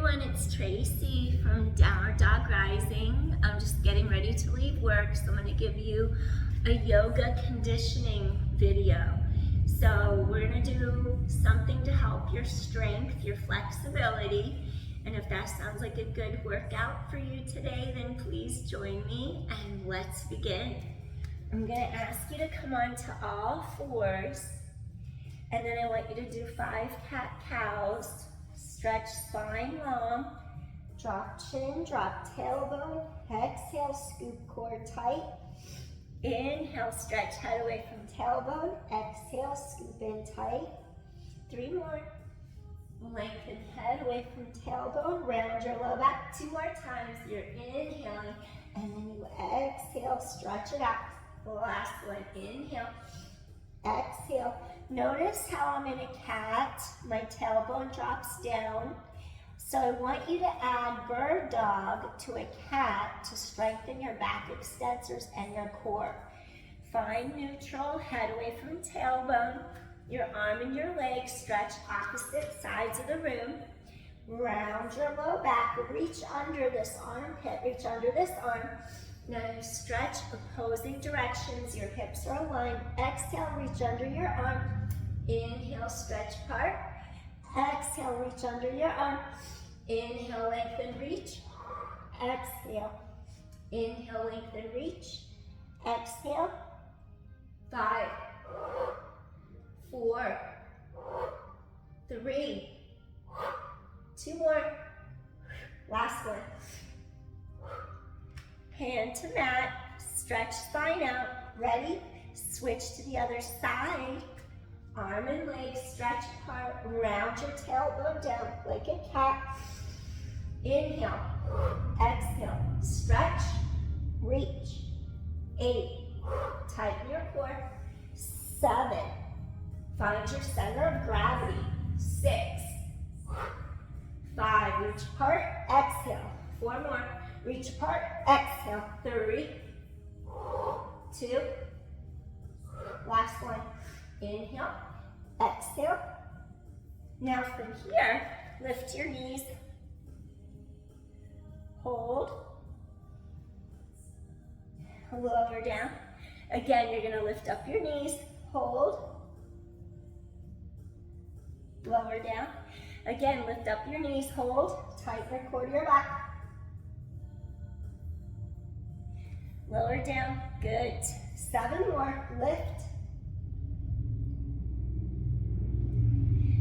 everyone, it's Tracy from Downward Dog Rising. I'm just getting ready to leave work, so I'm going to give you a yoga conditioning video. So we're going to do something to help your strength, your flexibility, and if that sounds like a good workout for you today, then please join me and let's begin. I'm going to ask you to come on to all fours, and then I want you to do 5 cat-cows. Stretch spine long, drop chin, drop tailbone, exhale, scoop core tight. Inhale, stretch head away from tailbone, exhale, scoop in tight. 3 more. Lengthen head away from tailbone, round your low back. 2 more times, you're inhaling, and then you exhale, stretch it out. The last one, inhale, exhale. Notice how I'm in a cat, my tailbone drops down. So I want you to add bird dog to a cat to strengthen your back extensors and your core. Find neutral, head away from tailbone. Your arm and your leg stretch opposite sides of the room. Round your low back, reach under this armpit, reach under this arm. Now you stretch opposing directions, your hips are aligned. Exhale, reach under your arm. Inhale, stretch apart. Exhale, reach under your arm. Inhale, lengthen, reach. Exhale. Inhale, lengthen, reach. Exhale. 5, 4, 3, 2 more. Last one. Hand to mat, stretch spine out. Ready? Switch to the other side. Arm and leg stretch apart. Round your tailbone down like a cat. Inhale, exhale, stretch, reach. 8, tighten your core. 7, find your center of gravity. 6, 5, reach apart, exhale. 4 more. Reach apart, exhale. 3, 2, last one. Inhale, exhale. Now from here, lift your knees, hold, lower down. Again, you're gonna lift up your knees, hold, lower down. Again, lift up your knees, hold, tighten your core to your back. Lower down, good. 7 more, lift.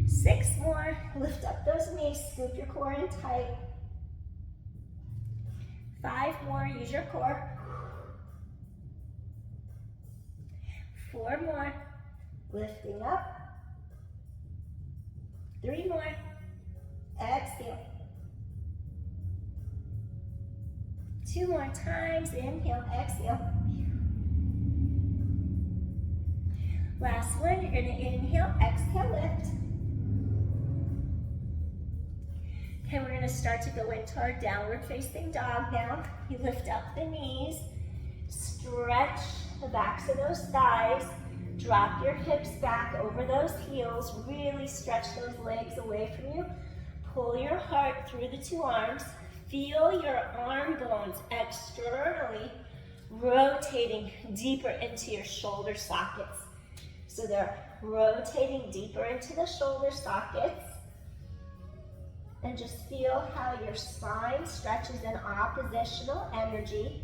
6 more, lift up those knees, scoop your core in tight. 5 more, use your core. 4 more, lifting up. 3 more, exhale. 2 more times, inhale, exhale. Last one, you're gonna inhale, exhale, lift. Okay, we're gonna start to go into our downward facing dog now. You lift up the knees, stretch the backs of those thighs, drop your hips back over those heels, really stretch those legs away from you. Pull your heart through the 2 arms. Feel your arm bones externally rotating deeper into your shoulder sockets. So they're rotating deeper into the shoulder sockets. And just feel how your spine stretches in oppositional energy.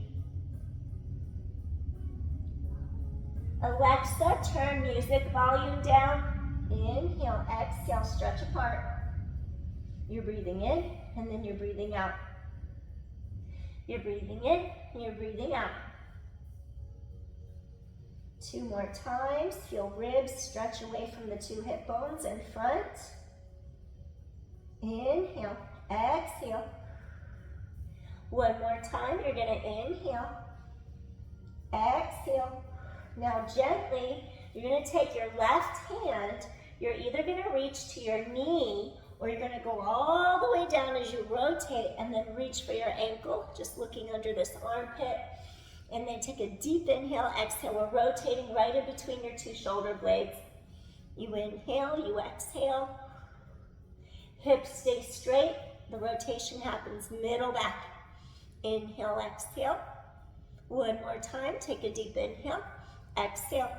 Alexa, turn music volume down. Inhale, exhale, stretch apart. You're breathing in, and then you're breathing out. You're breathing in, and you're breathing out. 2 more times. Feel ribs stretch away from the 2 hip bones in front. Inhale, exhale. 1 more time, you're gonna inhale, exhale. Now gently, you're gonna take your left hand, you're either gonna reach to your knee or you're gonna go all the way down as you rotate and then reach for your ankle, just looking under this armpit. And then take a deep inhale, exhale. We're rotating right in between your 2 shoulder blades. You inhale, you exhale. Hips stay straight, The rotation happens middle back. Inhale, exhale. One more time, take a deep inhale, exhale.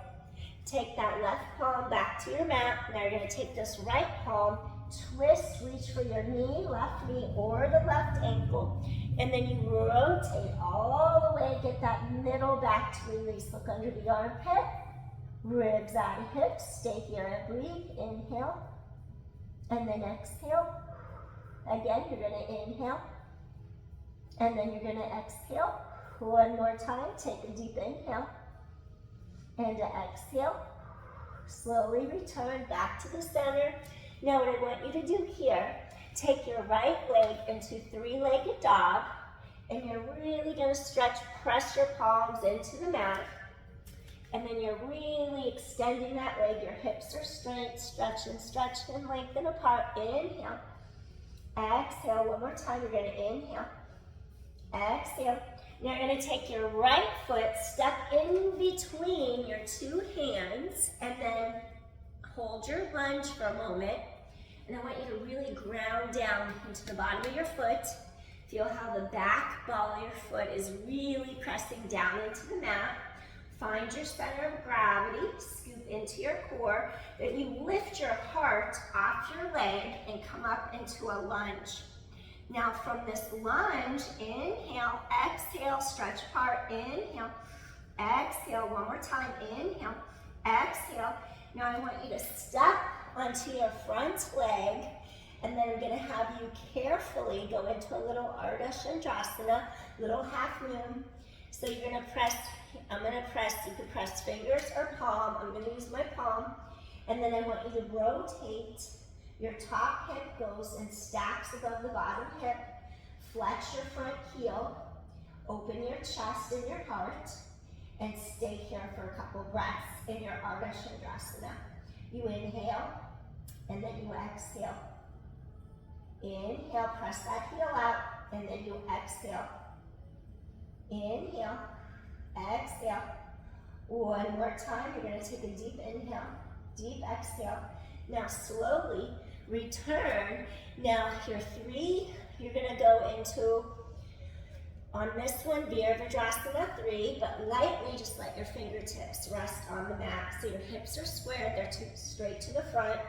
Take that left palm back to your mat. Now you're gonna take this right palm, twist, reach for your knee, left knee, or the left ankle. And then you rotate all the way, get that middle back to release. Look under the armpit, ribs out of hips. Stay here and breathe. Inhale, and then exhale. Again, you're gonna inhale, and then you're gonna exhale. One more time, take a deep inhale, and exhale. Slowly return back to the center. Now what I want you to do here, take your right leg into three-legged dog, and you're really gonna stretch, press your palms into the mat, and then you're really extending that leg. Your hips are straight, stretch and lengthen apart. Inhale, exhale. One more time, you're gonna inhale, exhale. Now you're going to take your right foot, step in between your two hands, and then hold your lunge for a moment. And I want you to really ground down into the bottom of your foot. Feel how the back ball of your foot is really pressing down into the mat. Find your center of gravity, scoop into your core. Then you lift your heart off your leg and come up into a lunge. Now from this lunge, inhale, exhale, stretch apart, inhale, exhale, one more time, inhale, exhale. Now I want you to step onto your front leg, and then I'm gonna have you carefully go into a little Ardha Chandrasana, little half moon. So you're gonna press, I'm gonna press, you can press fingers or palm, I'm gonna use my palm, and then I want you to rotate. Your top hip goes and stacks above the bottom hip. Flex your front heel. Open your chest and your heart. And stay here for a couple breaths in your Ardha Chandrasana. You inhale, and then you exhale. Inhale, press that heel out, and then you exhale. Inhale, exhale. One more time, you're gonna take a deep inhale, deep exhale. Now slowly return. Now here three, you're gonna go into, on this one, Virabhadrasana 3, but lightly just let your fingertips rest on the mat. So your hips are squared, they're straight to the front.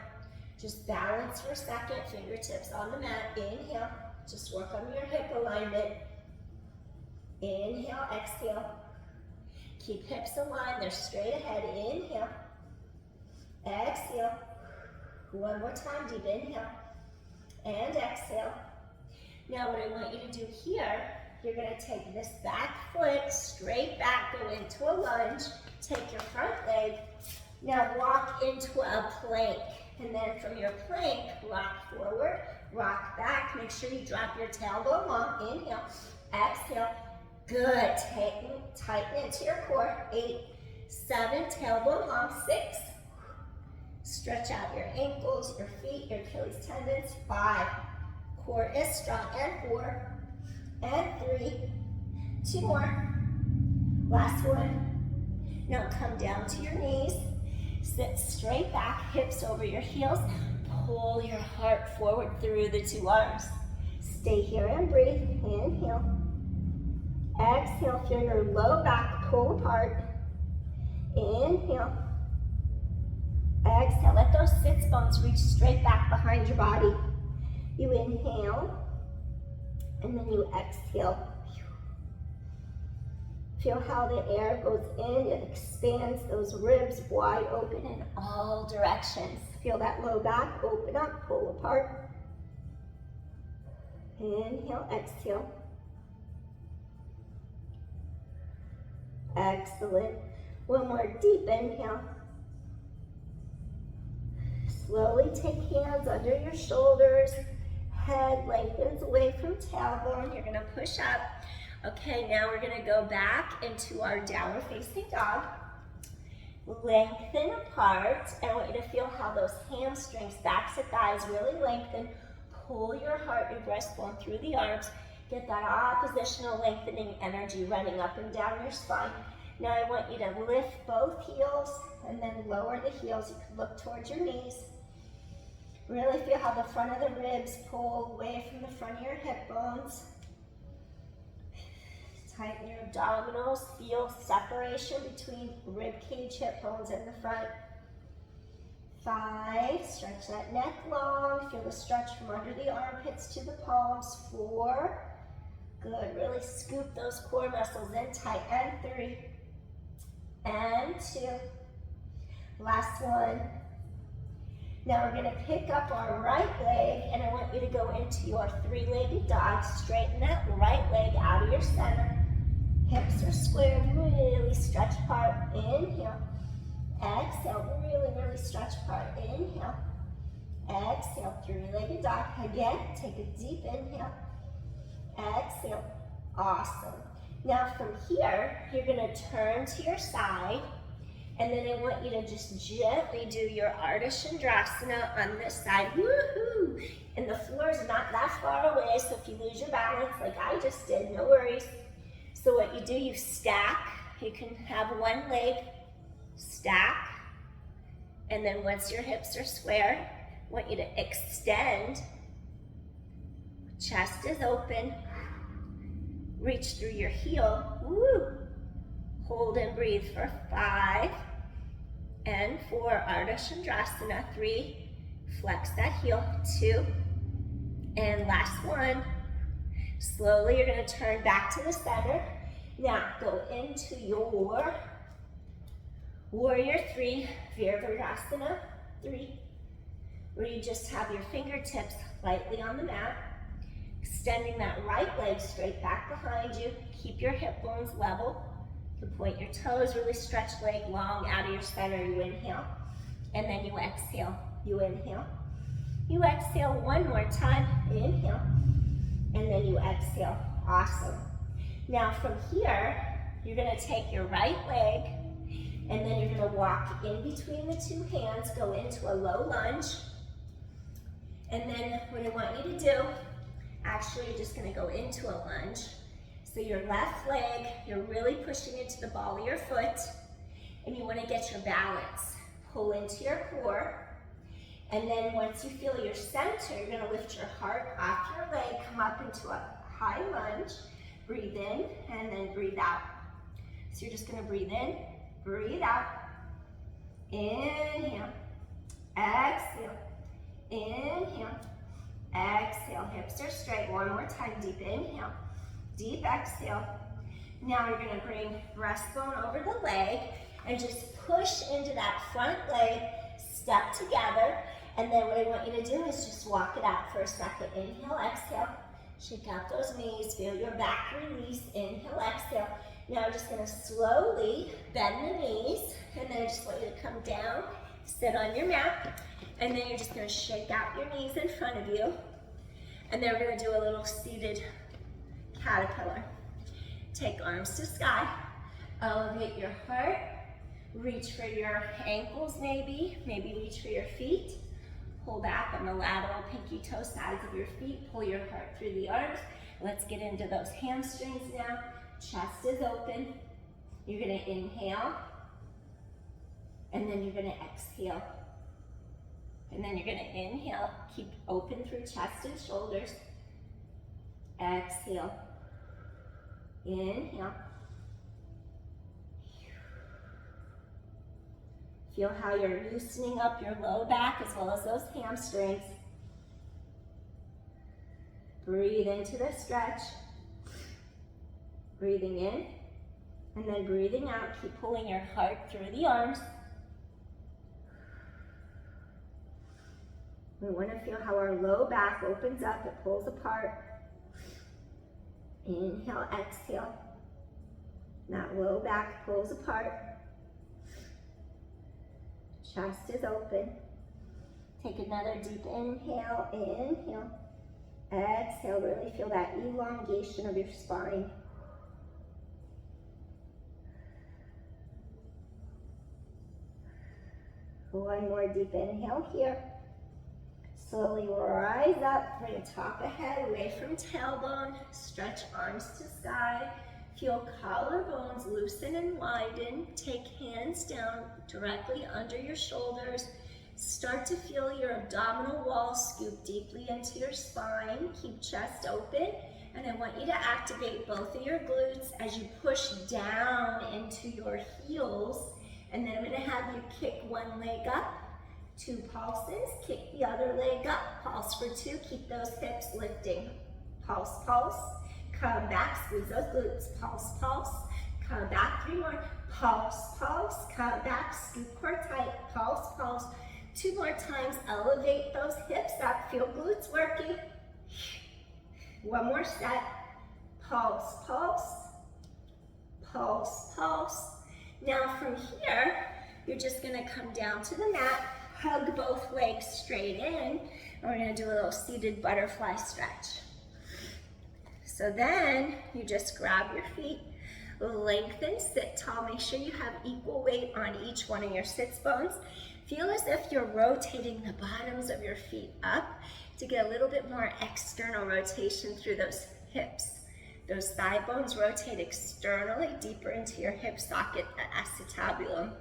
Just balance for a second, fingertips on the mat. Inhale, just work on your hip alignment. Inhale, exhale. Keep hips aligned, they're straight ahead. Inhale, exhale. One more time, deep inhale, and exhale. Now what I want you to do here, you're gonna take this back foot straight back, go into a lunge, take your front leg, now walk into a plank. And then from your plank, rock forward, rock back. Make sure you drop your tailbone long. Inhale, exhale. Good. Tighten into your core. 8, 7, tailbone long. 6. Stretch out your ankles, your feet, your Achilles tendons. 5. Core is strong. And 4. And 3. 2 more. Last one. Now come down to your knees. Sit straight back, hips over your heels. Pull your heart forward through the 2 arms. Stay here and breathe. Inhale. Exhale, feel your low back pull apart. Inhale. Exhale, let those sits bones reach straight back behind your body. You inhale, and then you exhale. Feel how the air goes in, it expands those ribs wide open in all directions. Feel that low back open up, pull apart. Inhale, exhale. Excellent. One more deep inhale. Slowly take hands under your shoulders. Head lengthens away from tailbone. You're gonna push up. Okay, now we're gonna go back into our downward facing dog. Lengthen apart. I want you to feel how those hamstrings, backs of thighs really lengthen. Pull your heart and breastbone through the arms. Get that oppositional lengthening energy running up and down your spine. Now I want you to lift both heels and then lower the heels. You can look towards your knees. Really feel how the front of the ribs pull away from the front of your hip bones. Tighten your abdominals. Feel separation between rib cage, hip bones, and the front. 5, stretch that neck long. Feel the stretch from under the armpits to the palms. 4, good. Really scoop those core muscles in tight. And 3, and 2. Last one. Now we're going to pick up our right leg, and I want you to go into your 3-legged dog. Straighten that right leg out of your center. Hips are squared, really stretch apart. Inhale. Exhale, really stretch apart. Inhale. Exhale, 3-legged dog. Again, take a deep inhale. Exhale. Awesome. Now from here, you're going to turn to your side. And then I want you to just gently do your Ardha Chandrasana on this side. Woohoo! And the floor is not that far away, so if you lose your balance like I just did, no worries. So what you do, you stack. You can have one leg stack. And then once your hips are square, I want you to extend. Chest is open. Reach through your heel. Woo! Hold and breathe for 5 and 4, Ardha Chandrasana. 3, flex that heel. 2, and last one. Slowly, you're going to turn back to the center. Now, go into your Warrior 3, Virabhadrasana 3, where you just have your fingertips lightly on the mat, extending that right leg straight back behind you. Keep your hip bones level. You point your toes, really stretch leg long out of your center. You inhale, and then you exhale. You inhale. You exhale one more time. Inhale, and then you exhale. Awesome. Now from here, you're going to take your right leg, and then you're going to walk in between the 2 hands, go into a low lunge. And then what I want you to do, actually you're just going to go into a lunge. So your left leg, you're really pushing into the ball of your foot, and you want to get your balance. Pull into your core, and then once you feel your center, you're going to lift your heart off your leg, come up into a high lunge, breathe in, and then breathe out. So you're just going to breathe in, breathe out, inhale, exhale, inhale, exhale, hips are straight. One more time, deep inhale. Deep exhale. Now you're going to bring breastbone over the leg and just push into that front leg, step together, and then what I want you to do is just walk it out for a second. Inhale, exhale, shake out those knees, feel your back release. Inhale, exhale. Now I'm just going to slowly bend the knees, and then I just want you to come down, sit on your mat, and then you're just going to shake out your knees in front of you, and then we're going to do a little seated caterpillar. Take arms to sky, elevate your heart, reach for your ankles maybe reach for your feet, pull back on the lateral pinky toe sides of your feet, pull your heart through the arms. Let's get into those hamstrings now. Chest is open. You're going to inhale, and then you're going to exhale. And then you're going to inhale, keep open through chest and shoulders. Exhale. Inhale. Feel how you're loosening up your low back as well as those hamstrings. Breathe into the stretch. Breathing in, and then breathing out. Keep pulling your heart through the arms. We want to feel how our low back opens up, it pulls apart. Inhale, exhale. That low back pulls apart. Chest is open. Take another deep inhale, inhale. Exhale, really feel that elongation of your spine. One more deep inhale here. Slowly rise up, bring top of head away from tailbone, stretch arms to sky, feel collarbones loosen and widen, take hands down directly under your shoulders, Start to feel your abdominal wall scoop deeply into your spine. Keep chest open. And I want you to activate both of your glutes as you push down into your heels. And then I'm gonna have you kick one leg up, 2 pulses, kick the other leg up, pulse for 2, keep those hips lifting. Pulse, pulse, come back, squeeze those glutes, pulse, pulse, come back, 3 more, pulse, pulse, come back, scoop core tight, pulse, pulse. 2 more times, elevate those hips up, feel glutes working. 1 more set, pulse, pulse, pulse, pulse. Now from here, you're just gonna come down to the mat, hug both legs straight in, and we're gonna do a little seated butterfly stretch. So then you just grab your feet, lengthen, sit tall, make sure you have equal weight on each one of your sits bones. Feel as if you're rotating the bottoms of your feet up to get a little bit more external rotation through those hips. Those thigh bones rotate externally deeper into your hip socket, the acetabulum.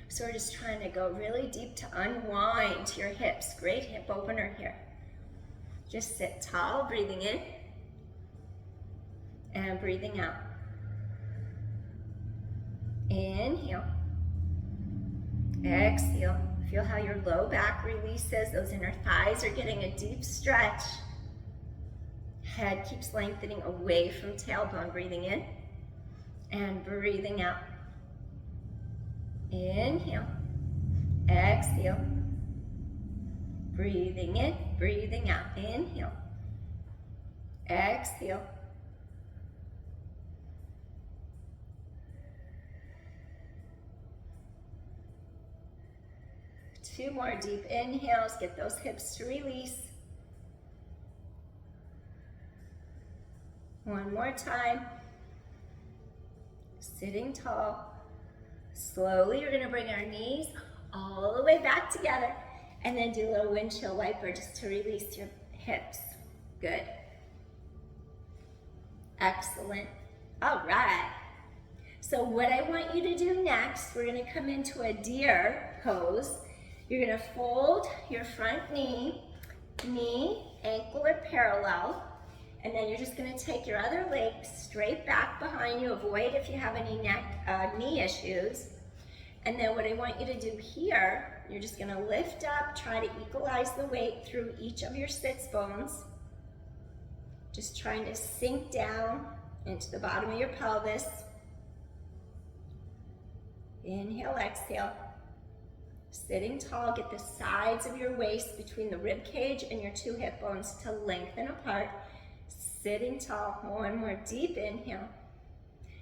So we're just trying to go really deep to unwind your hips. Great hip opener here. Just sit tall, breathing in and breathing out. Inhale. Exhale. Feel how your low back releases. Those inner thighs are getting a deep stretch. Head keeps lengthening away from tailbone. Breathing in and breathing out. Inhale. Exhale. Breathing in, breathing out. Inhale. Exhale. Two more deep inhales, get those hips to release. One more time. Sitting tall. Slowly, you're gonna bring our knees all the way back together and then do a little windshield wiper just to release your hips. Good. Excellent. All right. So what I want you to do next, we're gonna come into a deer pose. You're gonna fold your front knee, ankle are parallel, and then you're just gonna take your other leg straight back behind you. Avoid if you have any knee issues. And then what I want you to do here, you're just gonna lift up, try to equalize the weight through each of your sits bones. Just trying to sink down into the bottom of your pelvis. Inhale, exhale. Sitting tall, get the sides of your waist between the rib cage and your 2 hip bones to lengthen apart. Sitting tall, one more deep inhale.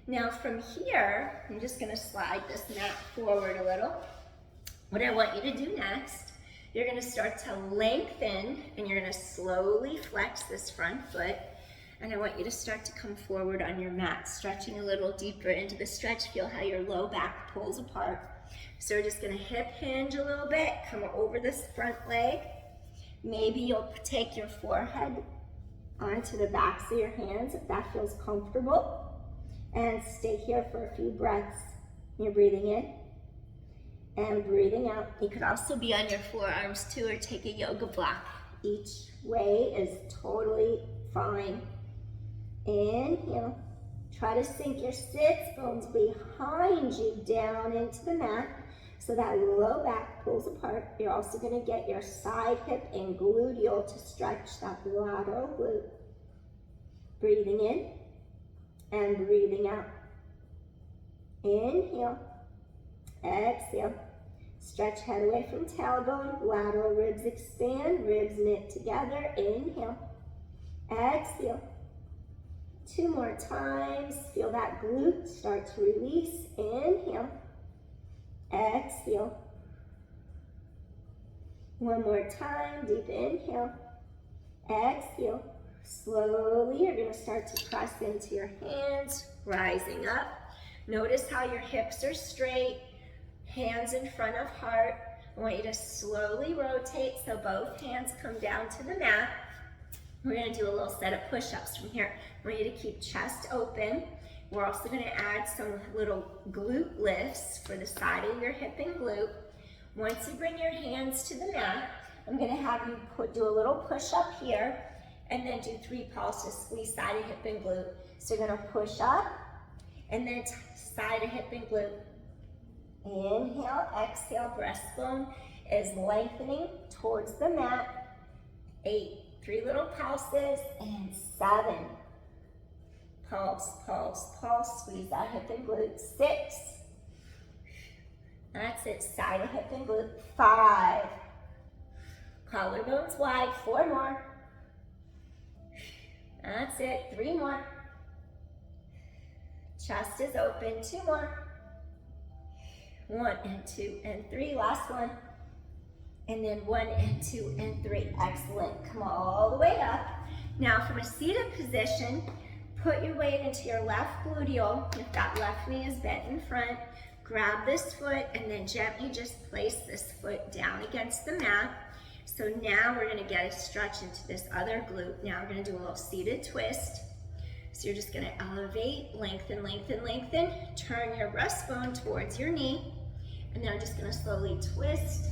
Now from here, I'm just gonna slide this mat forward a little. What I want you to do next, you're gonna start to lengthen and you're gonna slowly flex this front foot. And I want you to start to come forward on your mat, stretching a little deeper into the stretch. Feel how your low back pulls apart. So we're just gonna hip hinge a little bit, come over this front leg. Maybe you'll take your forehead onto the backs of your hands if that feels comfortable. And stay here for a few breaths. You're breathing in and breathing out. You could also be on your forearms too, or take a yoga block. Each way is totally fine. Inhale. Try to sink your sits bones behind you down into the mat so that low back pulls apart. You're also going to get your side hip and gluteal to stretch that lateral glute. Breathing in and breathing out. Inhale. Exhale. Stretch head away from tailbone. Lateral ribs expand. Ribs knit together. Inhale. Exhale. 2 more times. Feel that glute start to release. Inhale. Exhale. 1 more time. Deep inhale. Exhale. Slowly, you're going to start to press into your hands, rising up. Notice how your hips are straight, hands in front of heart. I want you to slowly rotate so both hands come down to the mat. We're going to do a little set of push-ups from here. I want you to keep chest open. We're also going to add some little glute lifts for the side of your hip and glute. Once you bring your hands to the mat, I'm going to have you do a little push up here and then do 3 pulses, squeeze side of hip and glute. So you're going to push up and then side of hip and glute. Inhale, exhale, breastbone is lengthening towards the mat. 8, 3 little pulses, and 7. Pulse, pulse, pulse, squeeze that hip and glute. 6. That's it, side of hip and glute. 5. Collarbones wide, 4 more. That's it, 3 more. Chest is open, 2 more. 1 and 2 and 3, last one. And then 1 and 2 and 3, excellent. Come all the way up. Now from a seated position, put your weight into your left gluteal. If that left knee is bent in front, grab this foot and then gently just place this foot down against the mat. So now we're gonna get a stretch into this other glute. Now we're gonna do a little seated twist. So you're just gonna elevate, lengthen, lengthen, lengthen. Turn your breastbone towards your knee. And then I'm just gonna slowly twist.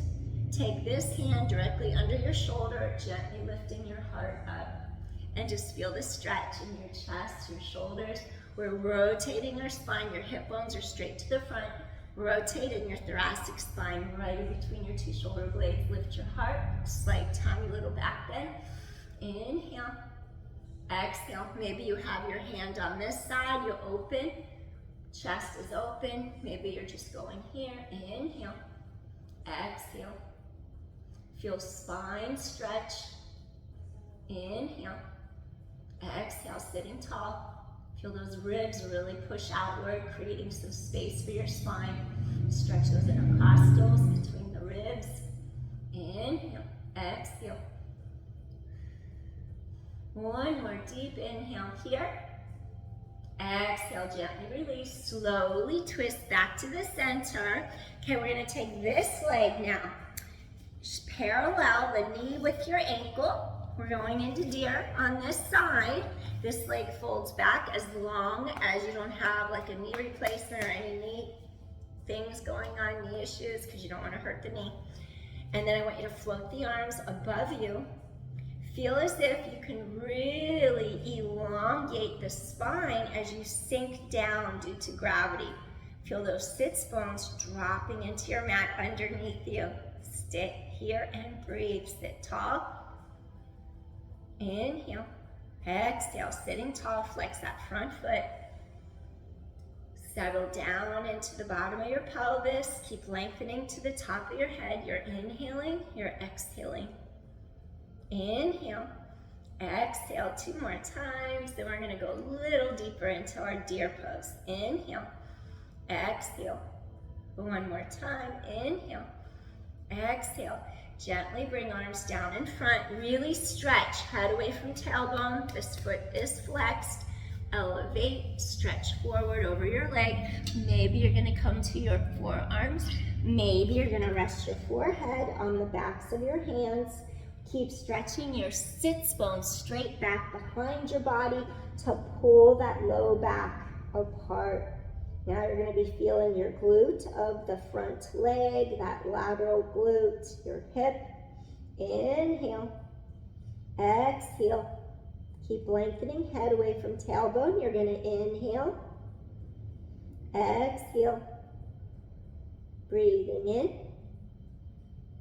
Take this hand directly under your shoulder, gently lifting your heart up. And just feel the stretch in your chest, your shoulders. We're rotating your spine. Your hip bones are straight to the front. Rotating your thoracic spine right in between your 2 shoulder blades. Lift your heart, slight tiny little back bend. Inhale, exhale. Maybe you have your hand on this side, you open. Chest is open. Maybe you're just going here. Inhale, exhale. Feel spine stretch. Inhale, exhale, sitting tall. Feel those ribs really push outward, creating some space for your spine. Stretch those intercostals between the ribs. Inhale, exhale. 1 more deep inhale here. Exhale, gently release. Slowly twist back to the center. Okay, we're gonna take this leg now. Just parallel the knee with your ankle. We're going into deer on this side. This leg folds back as long as you don't have like a knee replacement or any knee things going on, knee issues, because you don't want to hurt the knee. And then I want you to float the arms above you. Feel as if you can really elongate the spine as you sink down due to gravity. Feel those sits bones dropping into your mat underneath you. Sit here and breathe. Sit tall. Inhale, exhale, sitting tall, flex that front foot. Settle down into the bottom of your pelvis. Keep lengthening to the top of your head. You're inhaling, you're exhaling. Inhale, exhale 2 more times. Then we're gonna go a little deeper into our deer pose. Inhale, exhale. 1 more time, inhale, exhale. Gently bring arms down in front. Really stretch, head away from tailbone. This foot is flexed. Elevate, stretch forward over your leg. Maybe you're gonna come to your forearms. Maybe you're gonna rest your forehead on the backs of your hands. Keep stretching your sits bones straight back behind your body to pull that low back apart. Now you're going to be feeling your glute of the front leg, that lateral glute, your hip. Inhale, exhale. Keep lengthening, head away from tailbone. You're going to inhale, exhale. Breathing in,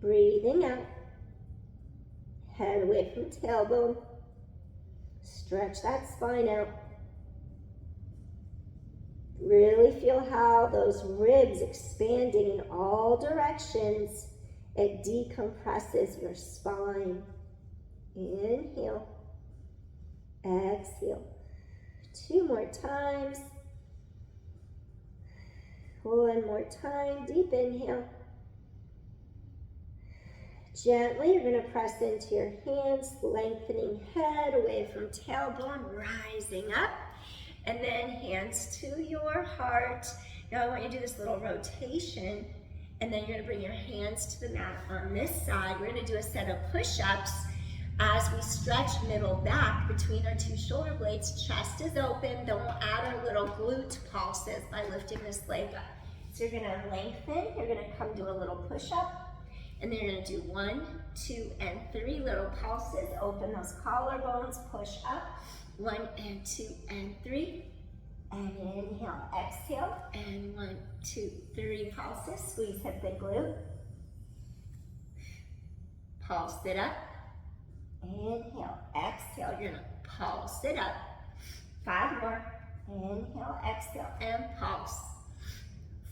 breathing out. Head away from tailbone. Stretch that spine out. Really feel how those ribs expanding in all directions. It decompresses your spine. Inhale, exhale. 2 more times. 1 more time, deep inhale. Gently, you're going to press into your hands, lengthening head away from tailbone, rising up. And then hands to your heart. Now I want you to do this little rotation, and then you're gonna bring your hands to the mat on this side. We're gonna do a set of push-ups as we stretch middle back between our 2 shoulder blades. Chest is open. Then we'll add our little glute pulses by lifting this leg up. So you're gonna lengthen, you're gonna come do a little push-up, And then you're gonna do 1, 2, and 3 little pulses. Open those collarbones, push up. 1 and 2 and 3. And inhale, exhale. And 1, 2, 3 pulses. Squeeze hip and glute. Pulse it up. Inhale, exhale. You're gonna pulse it up. 5 more. Inhale, exhale, and pulse.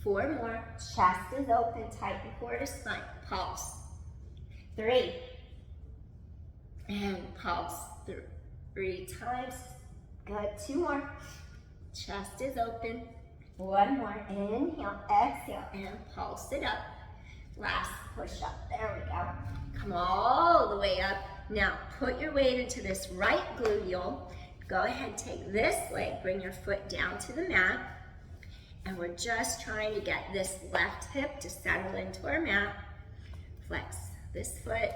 4 more. Chest is open, tighten core to spine. Pulse. 3. And pulse. 3 times. Good. 2 more. Chest is open. 1 more. Inhale, exhale, and pulse it up. Last push up. There we go. Come all the way up. Now put your weight into this right gluteal. Go ahead, take this leg, bring your foot down to the mat. And we're just trying to get this left hip to settle into our mat. Flex this foot,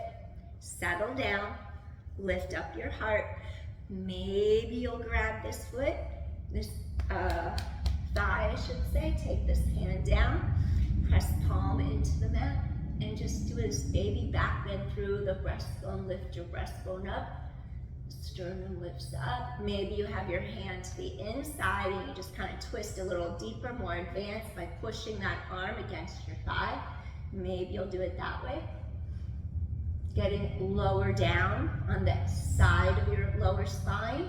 settle down, lift up your heart. Maybe you'll grab this foot, this thigh, I should say. Take this hand down, press palm into the mat, and just do this baby back bend through the breastbone. Lift your breastbone up, sternum lifts up. Maybe you have your hand to the inside and you just kind of twist a little deeper, more advanced by pushing that arm against your thigh. Maybe you'll do it that way. Getting lower down on the side of your lower spine.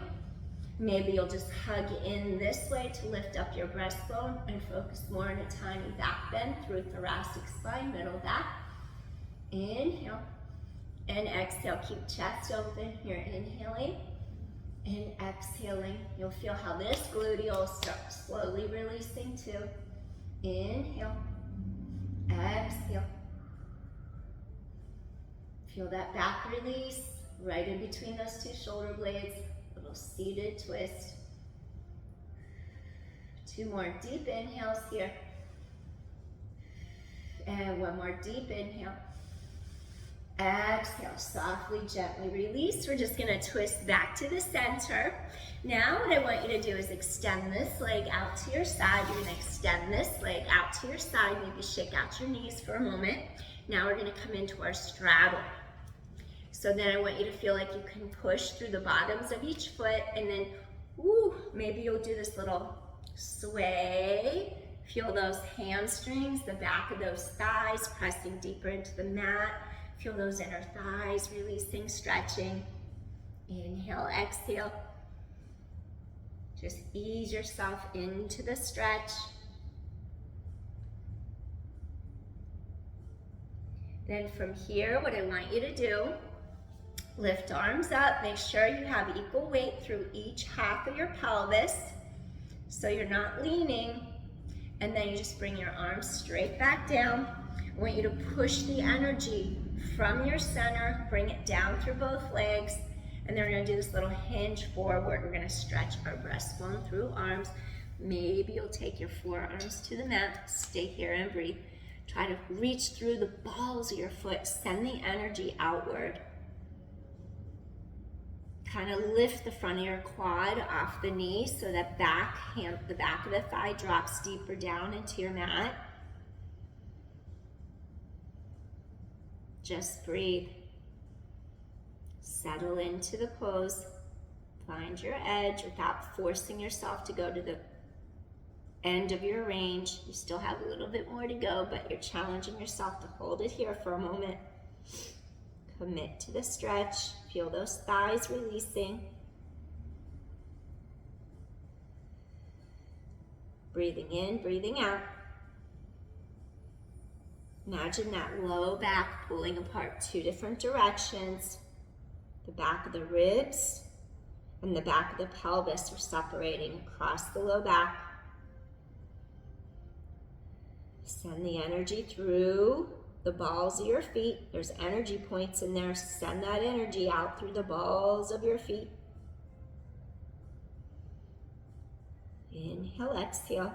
Maybe you'll just hug in this way to lift up your breastbone and focus more on a tiny back bend through thoracic spine, middle back. Inhale and exhale. Keep chest open. You're inhaling and exhaling. You'll feel how this gluteal starts slowly releasing too. Inhale, exhale. Feel that back release right in between those 2 shoulder blades. Little seated twist. 2 more deep inhales here. And 1 more deep inhale. Exhale, softly, gently release. We're just gonna twist back to the center. Now what I want you to do is extend this leg out to your side. You're gonna extend this leg out to your side. Maybe shake out your knees for a moment. Now we're gonna come into our straddle. So then I want you to feel like you can push through the bottoms of each foot, and then, maybe you'll do this little sway. Feel those hamstrings, the back of those thighs pressing deeper into the mat. Feel those inner thighs releasing, stretching. Inhale, exhale. Just ease yourself into the stretch. Then from here, what I want you to do, lift arms up. Make sure you have equal weight through each half of your pelvis so you're not leaning. And then you just bring your arms straight back down. I want you to push the energy from your center, bring it down through both legs, and then we're gonna do this little hinge forward. We're gonna stretch our breastbone through arms. Maybe you'll take your forearms to the mat, stay here and breathe. Try to reach through the balls of your foot, send the energy outward. Kind of lift the front of your quad off the knee so that the back of the thigh drops deeper down into your mat. Just breathe. Settle into the pose. Find your edge without forcing yourself to go to the end of your range. You still have a little bit more to go, but you're challenging yourself to hold it here for a moment. Commit to the stretch. Feel those thighs releasing. Breathing in, breathing out. Imagine that low back pulling apart 2 different directions. The back of the ribs and the back of the pelvis are separating across the low back. Send the energy through the balls of your feet. There's energy points in there. Send that energy out through the balls of your feet. Inhale, exhale.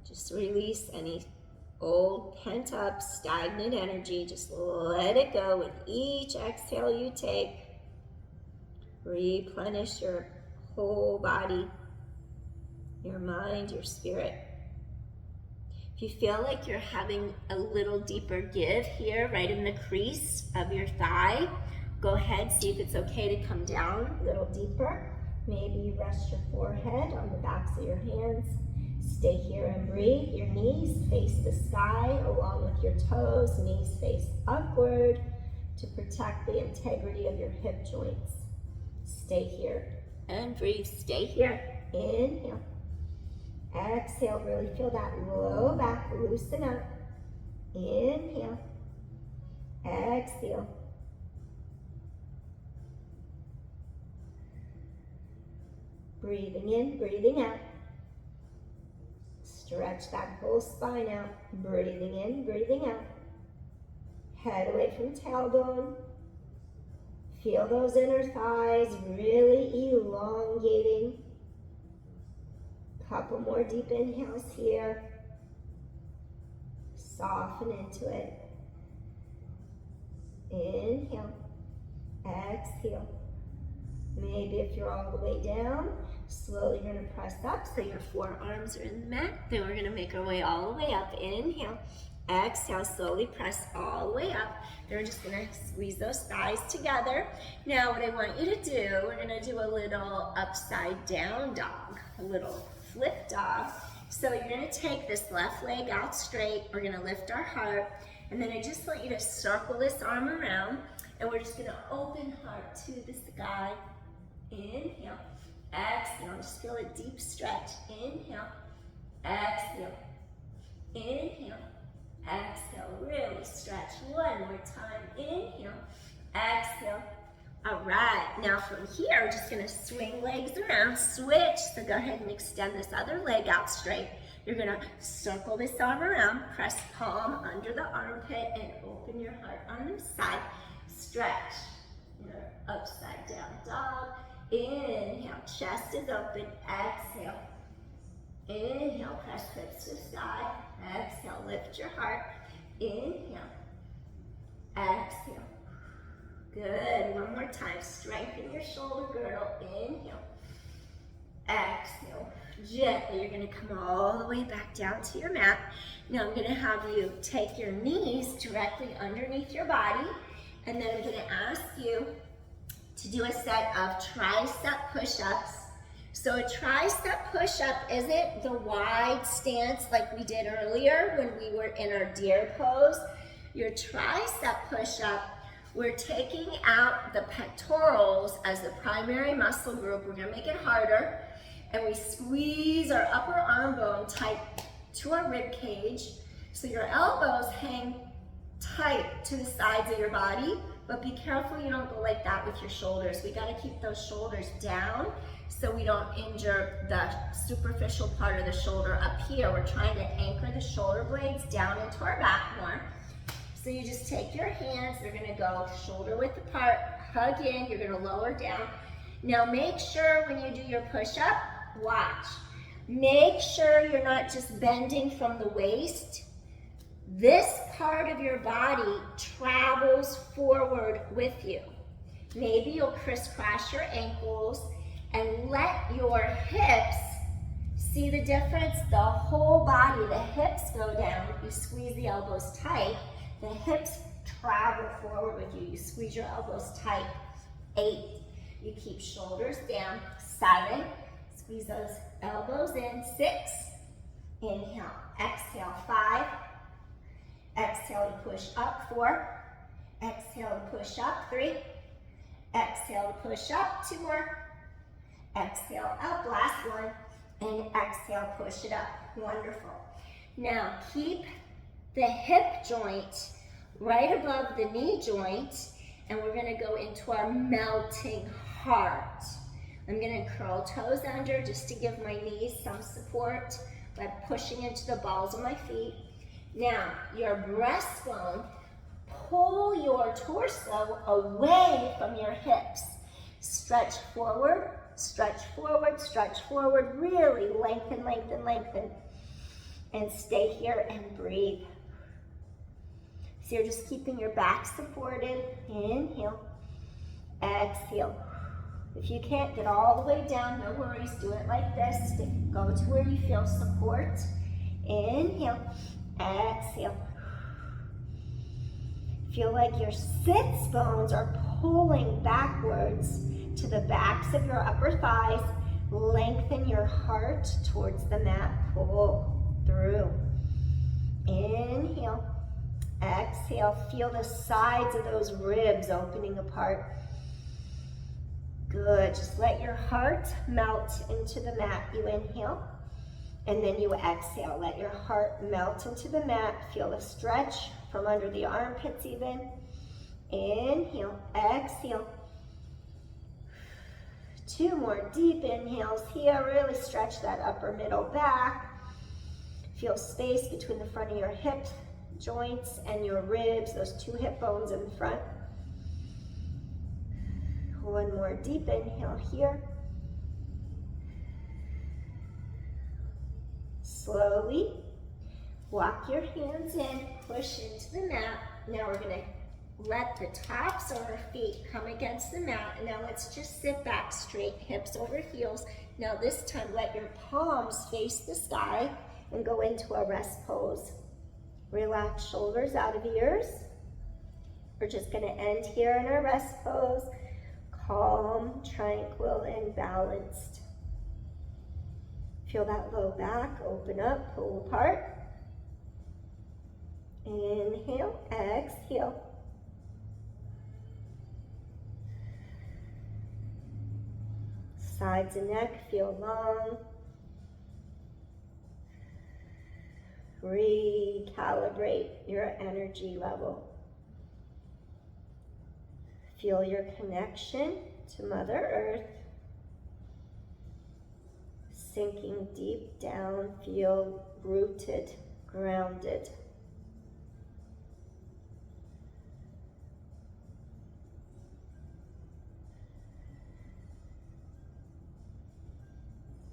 Just release any old, pent up, stagnant energy. Just let it go with each exhale you take. Replenish your whole body, your mind, your spirit. If you feel like you're having a little deeper give here, right in the crease of your thigh, go ahead, see if it's okay to come down a little deeper. Maybe you rest your forehead on the backs of your hands. Stay here and breathe. Your knees face the sky along with your toes, knees face upward to protect the integrity of your hip joints. Stay here and breathe. Stay here. Inhale. Exhale. Really feel that low back. Loosen up. Inhale. Exhale. Breathing in, breathing out. Stretch that whole spine out. Breathing in, breathing out. Head away from tailbone. Feel those inner thighs really elongating. Couple more deep inhales here. Soften into it. Inhale. Exhale. Maybe if you're all the way down, slowly you're going to press up so your forearms are in the mat. Then we're going to make our way all the way up. Inhale. Exhale. Slowly press all the way up. Then we're just going to squeeze those thighs together. Now what I want you to do, we're going to do a little upside down dog, a little flip dog. So you're going to take this left leg out straight. We're going to lift our heart. And then I just want you to circle this arm around. And we're just going to open heart to the sky. Inhale. Exhale. Just feel a deep stretch. Inhale. Exhale. Inhale. Exhale. Really stretch. One more time. Inhale. Exhale. All right. Now from here, we're just going to swing legs around. Switch. So go ahead and extend this other leg out straight. You're going to circle this arm around. Press palm under the armpit and open your heart on the side. Stretch. Your upside down dog. Inhale, chest is open. Exhale. Inhale, press hips to the side. Exhale, lift your heart. Inhale. Exhale. Good. One more time. Strengthen your shoulder girdle. Inhale. Exhale. Gently, you're going to come all the way back down to your mat. Now I'm going to have you take your knees directly underneath your body. And then I'm going to ask you to do a set of tricep push-ups. So a tricep push-up isn't the wide stance like we did earlier when we were in our deer pose. Your tricep push-up, we're taking out the pectorals as the primary muscle group. We're going to make it harder. And we squeeze our upper arm bone tight to our rib cage. So your elbows hang tight to the sides of your body, but be careful you don't go like that with your shoulders. We got to keep those shoulders down so we don't injure the superficial part of the shoulder up here. We're trying to anchor the shoulder blades down into our back more. So you just take your hands, they're going to go shoulder width apart, hug in, you're going to lower down. Now make sure when you do your push-up, watch. Make sure you're not just bending from the waist. This part of your body travels forward with you. Maybe you'll crisscross your ankles and let your hips, see the difference? The whole body, the hips go down. You squeeze the elbows tight. The hips travel forward with you. You squeeze your elbows tight. 8. You keep shoulders down. 7. Squeeze those elbows in. 6. Inhale. Exhale. 5. Exhale to push up. 4. Exhale to push up. 3. Exhale to push up. 2 more. Exhale up. Last one. And exhale, push it up. Wonderful. Now keep the hip joint right above the knee joint, and we're going to go into our melting heart. I'm going to curl toes under just to give my knees some support by pushing into the balls of my feet. Now, your breastbone, pull your torso away from your hips. Stretch forward, stretch forward, stretch forward. Really lengthen, lengthen, lengthen. And stay here and breathe. So you're just keeping your back supported. Inhale, exhale. If you can't get all the way down, no worries. Do it like this. Go to where you feel support. Inhale, exhale. Feel like your sits bones are pulling backwards to the backs of your upper thighs. Lengthen your heart towards the mat. Pull through. Inhale, exhale. Feel the sides of those ribs opening apart. Good. Just let your heart melt into the mat. You inhale, and then you exhale. Let your heart melt into the mat. Feel the stretch from under the armpits even. Inhale, exhale. 2 more deep inhales here. Really stretch that upper middle back. Feel space between the front of your hip joints and your ribs, those 2 hip bones in the front. 1 more deep inhale here. Slowly walk your hands in, push into the mat. Now we're going to let the tops of our feet come against the mat. And now let's just sit back straight, hips over heels. Now this time let your palms face the sky and go into a rest pose. Relax shoulders out of ears. We're just going to end here in our rest pose. Calm, tranquil, and balanced. Feel that low back, open up, pull apart. Inhale, exhale. Sides and neck feel long. Recalibrate your energy level. Feel your connection to Mother Earth. Sinking deep down, feel rooted, grounded.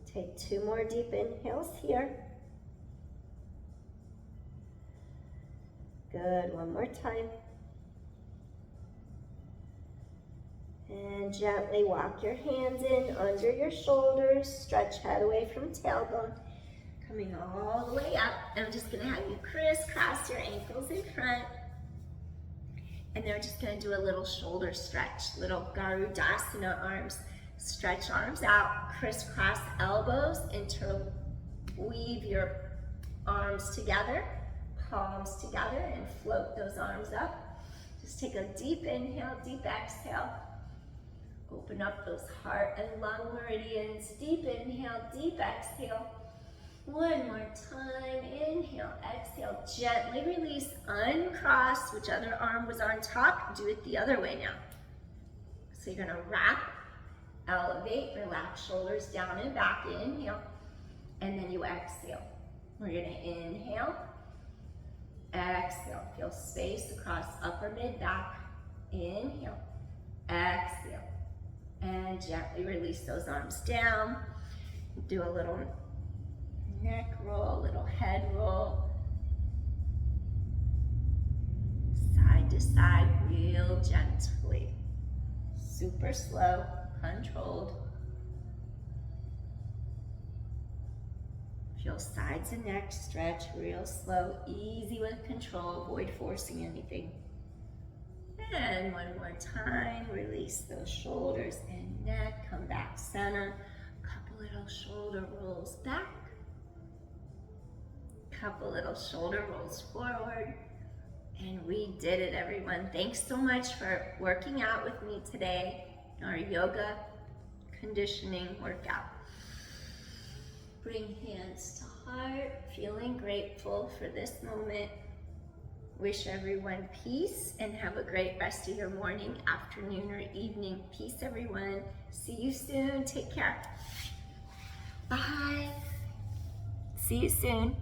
Take 2 more deep inhales here. Good, 1 more time. And gently walk your hands in under your shoulders. Stretch head away from tailbone. Coming all the way up. I'm just going to have you crisscross your ankles in front. And then we're just going to do a little shoulder stretch, little Garudasana arms. Stretch arms out, crisscross elbows, interweave your arms together, palms together, and float those arms up. Just take a deep inhale, deep exhale. Open up those heart and lung meridians. Deep inhale, deep exhale. 1 more time. Inhale, exhale. Gently release, uncross. Whichever arm was on top, do it the other way now. So you're going to wrap, elevate, relax shoulders down and back. Inhale, and then you exhale. We're going to inhale, exhale. Feel space across upper mid back. Inhale, exhale. And gently release those arms down. Do a little neck roll, little head roll. Side to side, real gently. Super slow, controlled. Feel sides and neck stretch real slow, easy with control. Avoid forcing anything. And 1 more time, release those shoulders and neck, come back center. Couple little shoulder rolls back. Couple little shoulder rolls forward. And we did it, everyone. Thanks so much for working out with me today, our yoga conditioning workout. Bring hands to heart, feeling grateful for this moment. Wish everyone peace and have a great rest of your morning, afternoon, or evening. Peace, everyone. See you soon. Take care. Bye. See you soon.